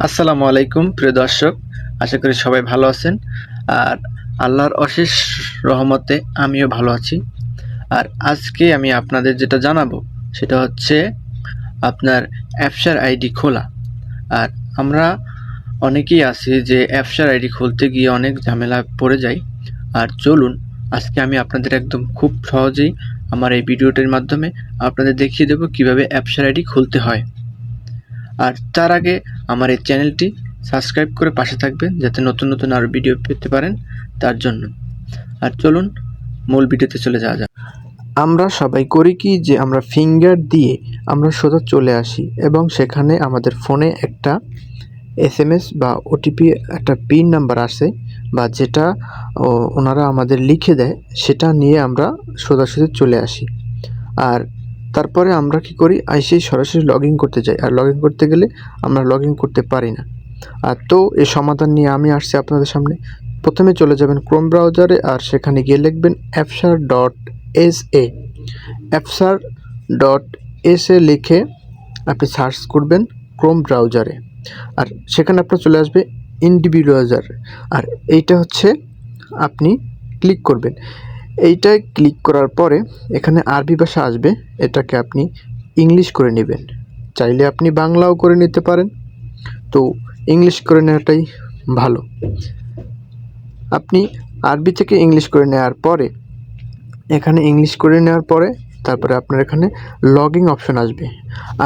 আসসালামু আলাইকুম প্রিয় দর্শক, আশা করি সবাই ভালো আছেন। আর আল্লাহর অশেষ রহমতে আমিও ভালো আছি। আর আজকে আমি আপনাদের যেটা জানাবো সেটা হচ্ছে আপনার অ্যাপসার আইডি খোলা। আর আমরা অনেকেই আছি যে অ্যাপসার আইডি খুলতে গিয়ে অনেক ঝামেলা পড়ে যাই। আর চলুন আজকে আমি আপনাদের একদম খুব সহজেই আমার এই ভিডিওটির মাধ্যমে আপনাদের দেখিয়ে দেবো কিভাবে অ্যাপসার আইডি খুলতে হয়। আর তার আগে আমার এই চ্যানেলটি সাবস্ক্রাইব করে পাশে থাকবেন যাতে নতুন নতুন আরও ভিডিও পেতে পারেন তার জন্য। আর চলুন মূল ভিডিওতে চলে যাওয়া যাক। আমরা সবাই করি কি যে আমরা ফিঙ্গার দিয়ে আমরা সোজা চলে আসি এবং সেখানে আমাদের ফোনে একটা SMS বা ওটিপি একটা পিন নাম্বার আসে বা যেটা ওনারা আমাদের লিখে দেয় সেটা নিয়ে আমরা সোজাসুজি চলে আসি। আর তারপরে আমরা কি করি, আইসি সরাসরি লগ ইন করতে যাই। আর লগ ইন করতে গেলে আমরা লগ ইন করতে পারি না। আর তো এই সমাধান নিয়ে আমি আসছি আপনাদের সামনে। প্রথমে চলে যাবেন ক্রোম ব্রাউজারে, আর সেখানে গিয়ে লিখবেন appsar.sa। appsar.sa লিখে আপনি সার্চ করবেন ক্রোম ব্রাউজারে, আর সেখানে আপনার চলে আসবে ইন্ডিভিজুয়াল। আর এইটা হচ্ছে আপনি ক্লিক করবেন। এইটায় ক্লিক করার পরে এখানে আরবি ভাষা আসবে, এটাকে আপনি ইংলিশ করে নেবেন। চাইলে আপনি বাংলাও করে নিতে পারেন, তো ইংলিশ করে নেওয়াটাই ভালো। আপনি আরবি থেকে ইংলিশ করে নেওয়ার পরে এখানে ইংলিশ করে নেওয়ার পরে তারপরে আপনার এখানে লগইন অপশন আসবে।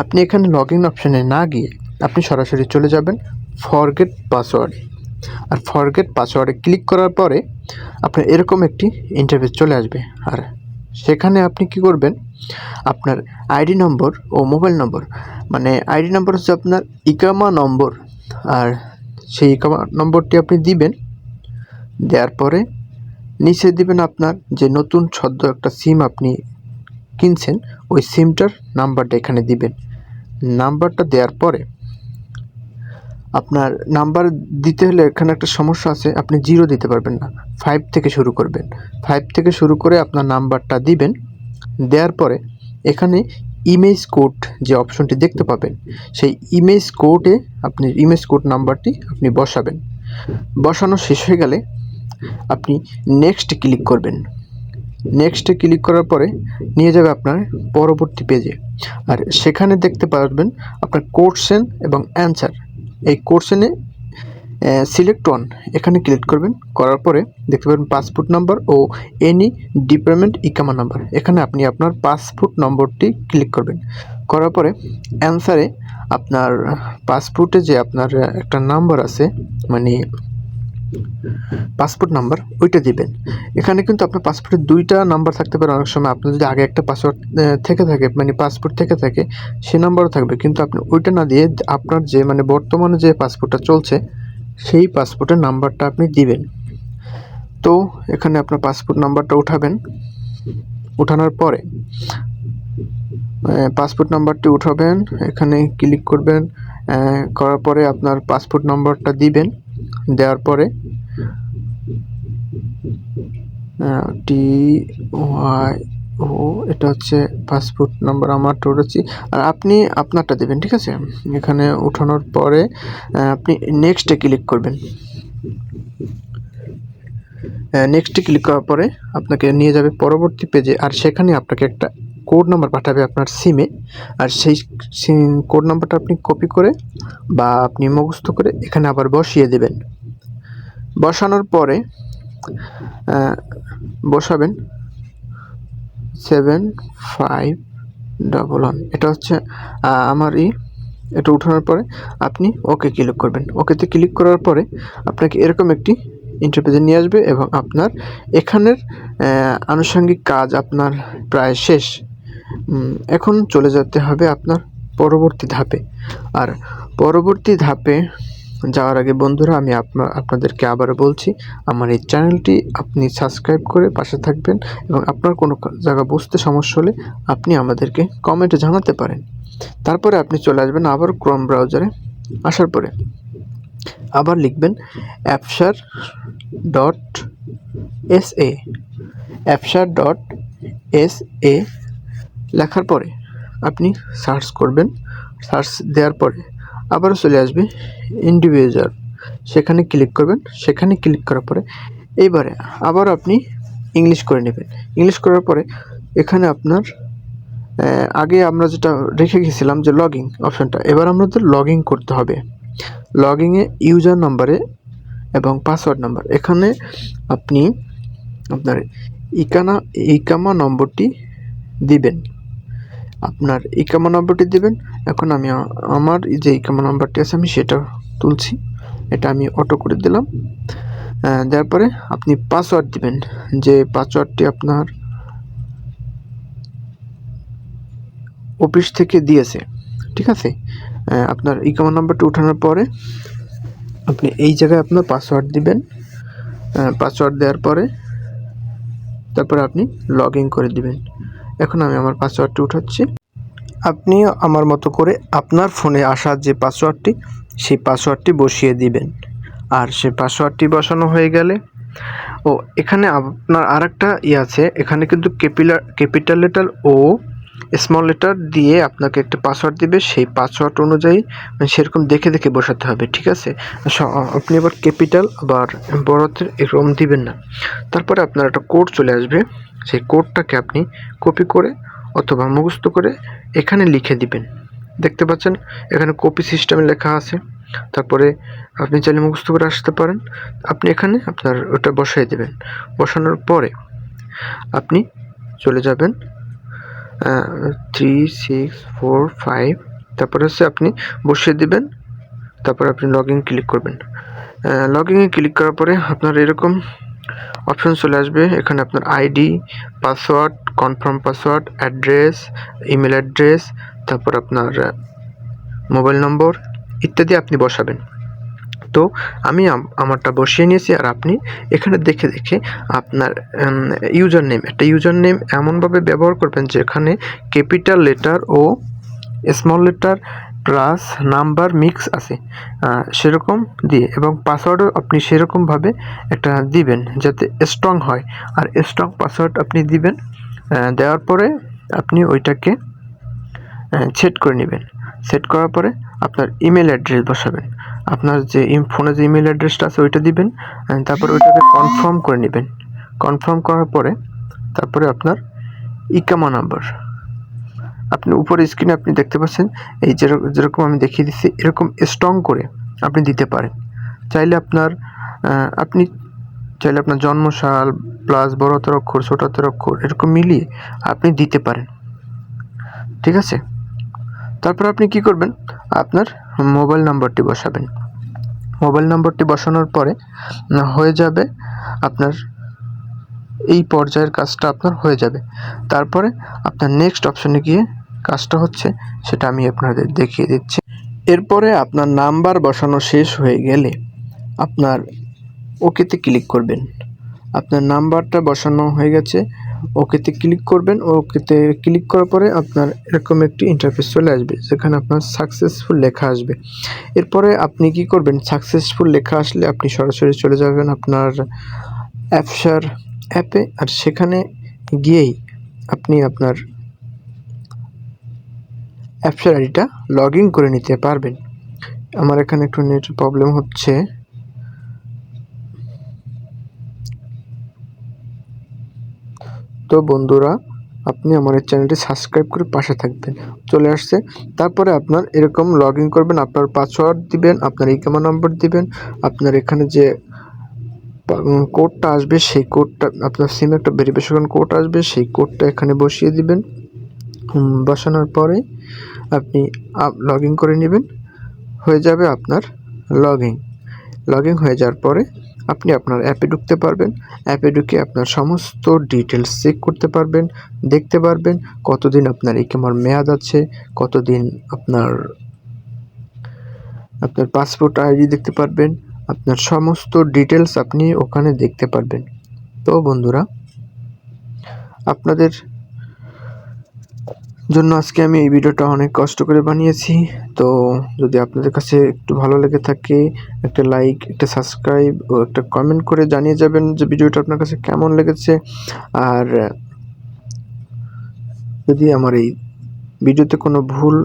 আপনি এখানে লগইন অপশানে না গিয়ে আপনি সরাসরি চলে যাবেন ফরগেট পাসওয়ার্ড। আর ফরগেট পাসওয়ার্ডে ক্লিক করার পরে আপনার এরকম একটি ইন্টারফেস চলে আসবে। আর সেখানে আপনি কি করবেন, আপনার আইডি নম্বর ও মোবাইল নম্বর, মানে আইডি নম্বর হচ্ছে আপনার ইকামা নম্বর, আর সেই ইকামা নম্বরটি আপনি দিবেন। দেওয়ার পরে নিচে দিবেন আপনার যে নতুন সদ্য একটা সিম আপনি কিনছেন ওই সিমটার নাম্বারটা এখানে দিবেন। নাম্বারটা দেওয়ার পরে আপনার নাম্বার দিতে হলে এখানে একটা সমস্যা আছে, আপনি 0 দিতে পারবেন না, 5 থেকে শুরু করবেন। 5 থেকে শুরু করে আপনার নাম্বারটা দিবেন। দেওয়ার পরে এখানে ইমেজ কোড যে অপশনটি দেখতে পাবেন, সেই ইমেজ কোডে আপনি ইমেজ কোড নাম্বারটি আপনি বসাবেন। বসানো শেষ হয়ে গেলে আপনি নেক্সট ক্লিক করবেন। নেক্সটে ক্লিক করার পরে নিয়ে যাবে আপনার পরবর্তী পেজে। আর সেখানে দেখতে পারবেন আপনার কোশ্চেন এবং অ্যান্সার। এই কোশ্চেনে সিলেক্ট ওয়ান এখানে ক্লিক করবেন। করার পরে দেখতে পাবেন পাসপোর্ট নাম্বার ও এনি ডিপার্টমেন্ট ইকামা নাম্বার। এখানে আপনি আপনার পাসপোর্ট নম্বরটি ক্লিক করবেন। করার পরে অ্যান্সারে আপনার পাসপোর্টে যে আপনার একটা নাম্বার আছে, মানে পাসপোর্ট নাম্বার, ওইটা দিবেন। এখানে কিন্তু আপনার পাসপোর্টের 2টা নাম্বার থাকতে পারে। অনেক সময় আপনার যদি আগে একটা পাসওয়ার্ড থেকে থাকে, মানে পাসপোর্ট থেকে থাকে, সে নাম্বারও থাকবে, কিন্তু আপনি ওইটা না দিয়ে আপনার যে মানে বর্তমানে যে পাসপোর্টটা চলছে সেই পাসপোর্টের নাম্বারটা আপনি দিবেন। তো এখানে আপনার পাসপোর্ট নাম্বারটা উঠাবেন। উঠানোর পরে পাসপোর্ট নাম্বারটি উঠাবেন, এখানে ক্লিক করবেন। করার পরে আপনার পাসপোর্ট নাম্বারটা দিবেন। দেওয়ার পরে TYO এটা হচ্ছে পাসপোর্ট নাম্বার, আমারটা উঠেছি। আর আপনি আপনারটা দেবেন, ঠিক আছে। এখানে উঠানোর পরে আপনি নেক্সটে ক্লিক করবেন। নেক্সটে ক্লিক করার পরে আপনাকে নিয়ে যাবে পরবর্তী পেজে। আর সেখানে আপনাকে একটা কোড নাম্বার পাঠাবে আপনার সিমে। আর সেই কোড নাম্বারটা আপনি কপি করে বা আপনি মুখস্থ করে এখানে আবার বসিয়ে দেবেন। বসানোর পরে বসাবেন 7511। এটা হচ্ছে আমারই। এটা উঠানোর পরে আপনি ওকে ক্লিক করবেন। ওকেতে ক্লিক করার পরে আপনাকে এরকম একটি ইন্টারফেসে নিয়ে আসবে এবং আপনার এখানের আনুষঙ্গিক কাজ আপনার প্রায় শেষ। এখন চলে যেতে হবে আপনার পরবর্তী ধাপে। আর পরবর্তী ধাপে যাওয়ার আগে বন্ধুরা, আমি আপনাদেরকে আবারও বলছি, আমার এই চ্যানেলটি আপনি সাবস্ক্রাইব করে পাশে থাকবেন এবং আপনার কোনো জায়গা বুঝতে সমস্যা হলে আপনি আমাদেরকে কমেন্টে জানাতে পারেন। তারপরে আপনি চলে আসবেন আবার ক্রোম ব্রাউজারে। আসার পরে আবার লিখবেন appsar.sa। appsar.sa লেখার পরে আপনি সার্চ করবেন। সার্চ দেওয়ার পরে আবারও চলে আসবে ইন্ডিভিজুয়াল, সেখানে ক্লিক করবেন। সেখানে ক্লিক করার পরে এইবারে আবার আপনি ইংলিশ করে নেবেন। ইংলিশ করার পরে এখানে আপনার আগে আমরা যেটা রেখে গেছিলাম যে লগইন অপশনটা, এবার আমাদের লগইন করতে হবে। লগইনে ইউজার নাম্বারে এবং পাসওয়ার্ড নাম্বার, এখানে আপনি আপনার ইকামা নম্বরটি দিবেন। আপনার ইকামা নম্বরটি দিবেন। এখন আমি আমার যে ইকামা নাম্বারটি আছে আমি সেটা তুলছি, এটা আমি অটো করে দিলাম। দেওয়ার পরে আপনি পাসওয়ার্ড দিবেন, যে পাসওয়ার্ডটি আপনার অফিস থেকে দিয়েছে, ঠিক আছে। আপনার ইকামা নাম্বারটি উঠানোর পরে আপনি এই জায়গায় আপনার পাসওয়ার্ড দিবেন। পাসওয়ার্ড দেওয়ার পরে তারপরে আপনি লগ ইন করে দিবেন। এখন আমি আমার পাসওয়ার্ডটি উঠাচ্ছি। আপনি আমার মতো করে আপনার ফোনে আসা যে পাসওয়ার্ডটি, সেই পাসওয়ার্ডটি বসিয়ে দিবেন। আর সেই পাসওয়ার্ডটি বসানো হয়ে গেলে এখানে আপনার আরেকটা আছে, এখানে কিন্তু ক্যাপিটাল লেটার ও স্মল লেটার দিয়ে আপনাকে একটা পাসওয়ার্ড দিবে। সেই পাসওয়ার্ড অনুযায়ী সেরকম দেখে দেখে বসাতে হবে, ঠিক আছে। আপনি আবার ক্যাপিটাল আবার বড়দের এরকম দিবেন না। তারপরে আপনার একটা কোড চলে আসবে, সেই কোডটাকে আপনি কপি করে অথবা মুখস্থ করে এখানে লিখে দিবেন। দেখতে পাচ্ছেন এখানে কপি সিস্টেমে লেখা আছে। তারপরে আপনি চাইলে মুখস্থ করে আসতে পারেন। আপনি এখানে আপনার ওটা বসাই দেবেন। বসানোর পরে আপনি চলে যাবেন 3 6 4 5, তারপরে হচ্ছে আপনি বসিয়ে দিবেন। তারপরে আপনি লগ ইন ক্লিক করবেন। লগ ইনে ক্লিক করার পরে আপনার এরকম অপশন চলে আসবে। এখানে আপনার ID, password, confirm password, address, email address, তারপর আপনার মোবাইল নম্বর ইত্যাদি আপনি বসাবেন। তো আমি আমারটা বসিয়ে নিয়েছি। আর আপনি এখানে দেখে দেখে আপনার ইউজার নেম, একটা ইউজার নেম এমনভাবে ব্যবহার করবেন যেখানে ক্যাপিটাল লেটার ও small letter plus number mix আছে, সেরকম দিয়ে, এবং পাসওয়ার্ডও আপনি সেরকমভাবে একটা দিবেন যাতে স্ট্রং হয়। আর স্ট্রং পাসওয়ার্ড আপনি দিবেন। দেওয়ার পরে আপনি ওইটাকে সেট করে নেবেন। সেট করার পরে আপনার ইমেল অ্যাড্রেস বসাবেন। আপনার যে ফোনে যে ইমেল অ্যাড্রেসটা আছে ওইটা দিবেন। তারপর ওইটাকে কনফার্ম করে নেবেন। কনফার্ম করার পরে তারপরে আপনার ইকামা নাম্বার আপনি উপরে স্ক্রিনে আপনি দেখতে পাচ্ছেন, এই যেরকম আমি দেখিয়ে দিচ্ছি এরকম স্ট্রং করে আপনি দিতে পারেন। চাইলে আপনি চাইলে আপনার জন্মসাল প্লাস বড় হাতের অক্ষর ছোট হাতের অক্ষর এরকম মিলিয়ে আপনি দিতে পারেন, ঠিক আছে। তারপর আপনি কি করবেন, আপনার মোবাইল নাম্বারটি বসাবেন। মোবাইল নাম্বারটি বসানোর পরে হয়ে যাবে আপনার এই পর্যায়ের কাজটা আপনার হয়ে যাবে। তারপরে আপনার নেক্সট অপশনে গিয়ে কাজটা হচ্ছে সেটা আমি আপনাদের দেখিয়ে দিচ্ছি। এরপরে আপনার নাম্বার বসানো শেষ হয়ে গেলে আপনার ওকেতে ক্লিক করবেন। আপনার নাম্বারটা বসানো হয়ে গেছে, ওকেতে ক্লিক করবেন। ওকেতে ক্লিক করার পরে আপনার এরকম একটি ইন্টারফেস চলে আসবে যেখানে আপনার সাকসেসফুল লেখা আসবে। এরপরে আপনি কি করবেন, সাকসেসফুল লেখা আসলে আপনি সরাসরি চলে যাবেন আপনার অ্যাপসার অ্যাপে। আর সেখানে গিয়েই আপনি আপনার অ্যাপসার আইডিটা লগ ইন করে নিতে পারবেন। আমার এখানে একটু নেট প্রবলেম হচ্ছে, তো বন্ধুরা আপনি আমার এই চ্যানেলটি সাবস্ক্রাইব করে পাশে থাকবেন। চলে আসছে। তারপরে আপনার এরকম লগ ইন করবেন, আপনার পাসওয়ার্ড দিবেন, আপনার ইকামা নম্বর দিবেন, আপনার এখানে যে কোডটা আসবে সেই কোডটা, আপনার সিমে একটা ভেরিফিকেশন কোড আসবে, সেই কোডটা এখানে বসিয়ে দিবেন। বসানোর পরে আপনি লগ ইন করে নেবেন। হয়ে যাবে আপনার লগ ইন হয়ে যাওয়ার পরে আপনি আপনার অ্যাপে ঢুকতে পারবেন। অ্যাপে ঢুকে আপনার সমস্ত ডিটেলস চেক করতে পারবেন, দেখতে পারবেন কতদিন আপনার ইকামার মেয়াদ আছে, কতদিন আপনার পাসপোর্ট আইডি দেখতে পারবেন, আপনার সমস্ত ডিটেলস আপনি ওখানে দেখতে পারবেন। তো বন্ধুরা আপনাদের জন্য আজকে আমি এই ভিডিওটা অনেক কষ্ট করে বানিয়েছি। তো যদি আপনাদের কাছে একটু ভালো লেগে থাকে একটা লাইক, একটা সাবস্ক্রাইব ও একটা কমেন্ট করে জানিয়ে যাবেন যে ভিডিওটা আপনার কাছে কেমন লেগেছে। আর যদি আমার এই ভিডিওতে কোনো ভুল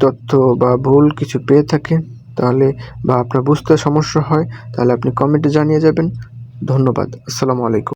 তথ্য বা ভুল কিছু পেয়ে থাকেন তাহলে বা আপনার বুঝতে সমস্যা হয় তাহলে আপনি কমেন্টে জানিয়ে যাবেন। ধন্যবাদ। আসসালামু আলাইকুম।